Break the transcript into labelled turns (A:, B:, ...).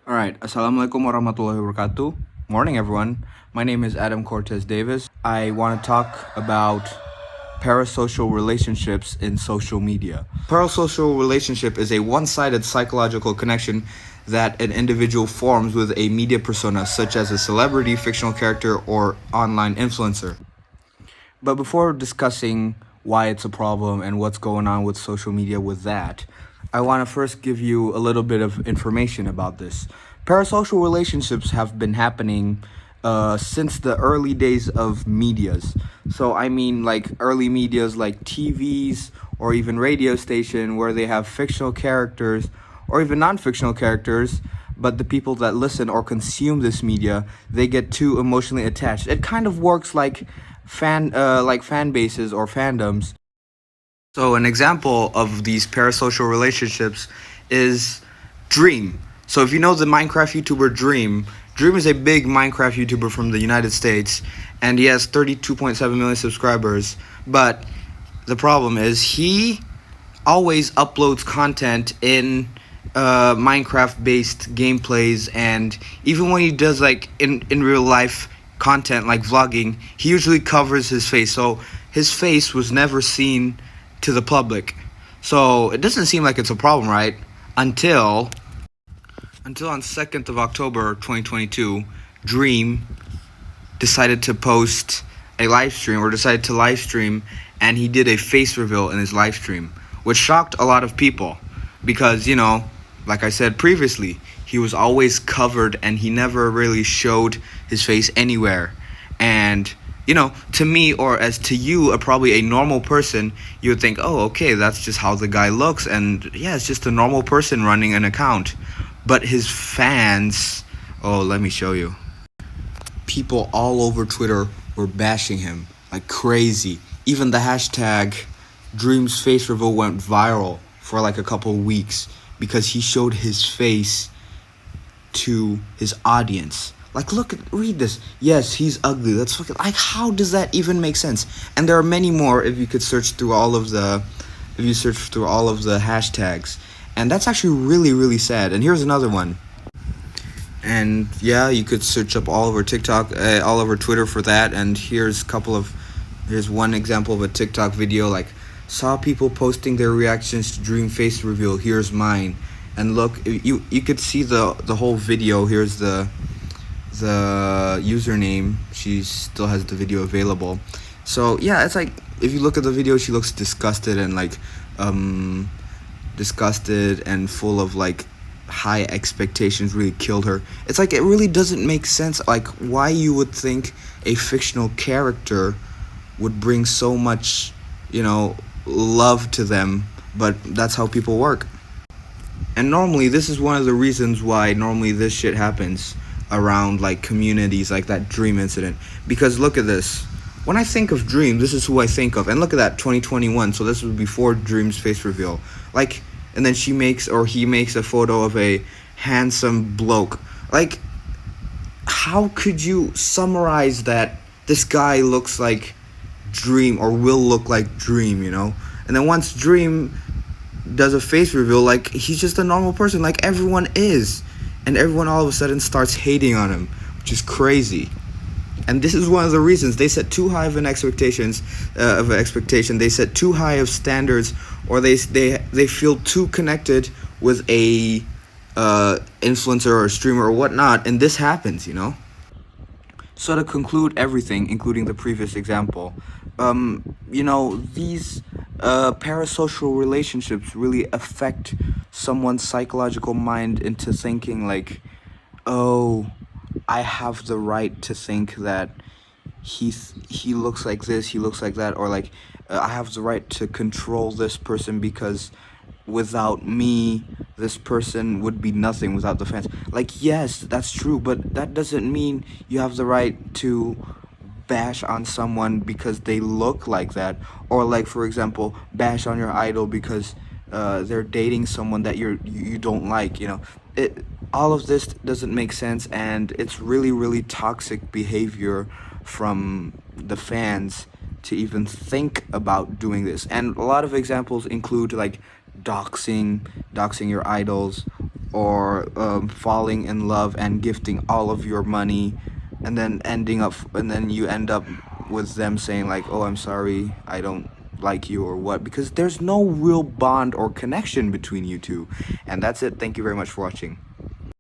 A: All right. Assalamualaikum warahmatullahi wabarakatuh. Morning, everyone. My name is Adam Cortez Davis. I want to talk about parasocial relationships in social media. Parasocial relationship is a one-sided psychological connection that an individual forms with a media persona, such as a celebrity, fictional character, or online influencer. But before discussing why it's a problem and what's going on with social media with that, I want to first give you a little bit of information about this. Parasocial relationships have been happening since the early days of medias. So I mean like early medias like TVs or even radio station where they have fictional characters or even non-fictional characters, but the people that listen or consume this media, they get too emotionally attached. It kind of works like fan bases or fandoms. So an example of these parasocial relationships is Dream. So if you know the Minecraft YouTuber Dream, Dream is a big Minecraft YouTuber from the United States, and he has 32.7 million subscribers. But the problem is he always uploads content in Minecraft-based gameplays, and even when he does like in real life content like vlogging, he usually covers his face. So his face was never seen to the public. So it doesn't seem like it's a problem, right? Until on 2nd of October 2022, Dream decided to post a live stream or decided to live stream, and he did a face reveal in his live stream, which shocked a lot of people because, like I said previously, he was always covered and he never really showed his face anywhere. And to me or as to you, probably a normal person, you would think, oh, okay, that's just how the guy looks, and yeah, it's just a normal person running an account. But his fans, oh, let me show you. People all over Twitter were bashing him like crazy. Even the hashtag Dream's face reveal went viral for like a couple of weeks because he showed his face to his audience. Like, read this. Yes, he's ugly. That's fucking, like, how does that even make sense? And there are many more if you search through all of the hashtags. And that's actually really, really sad. And here's another one. And yeah, you could search up all over TikTok, all over Twitter for that. And here's one example of a TikTok video, like, saw people posting their reactions to Dream face reveal. Here's mine. And look, you could see the whole video. Here's the username. She still has the video available. So yeah, it's like if you look at the video, she looks disgusted and full of like high expectations. Really killed her. It's like it really doesn't make sense like why you would think a fictional character would bring so much love to them, but that's how people work. And normally this is one of the reasons why normally this shit happens around like communities like that Dream incident, because look at this. When I think of Dream, this is who I think of. And look at that, 2021. So this was before Dream's face reveal. Like, and then he makes a photo of a handsome bloke. Like, how could you summarize that this guy looks like Dream or will look like Dream, And then once Dream does a face reveal, like, he's just a normal person like everyone is. And everyone all of a sudden starts hating on him, which is crazy. And this is one of the reasons they set too high of expectation. They set too high of standards, or they feel too connected with a influencer or a streamer or whatnot, and this happens, So to conclude everything, including the previous example, these parasocial relationships really affect someone's psychological mind into thinking like, oh, I have the right to think that he looks like this, he looks like that, or like I have the right to control this person because without me, this person would be nothing without the fans. Like, yes, that's true, but that doesn't mean you have the right to bash on someone because they look like that, or like, for example, bash on your idol because they're dating someone that you don't like. All of this doesn't make sense, and it's really, really toxic behavior from the fans to even think about doing this. And a lot of examples include like doxing your idols, or falling in love and gifting all of your money, and then you end up with them saying like, oh, I'm sorry, I don't like you or what, because there's no real bond or connection between you two. And that's it. Thank you very much for watching.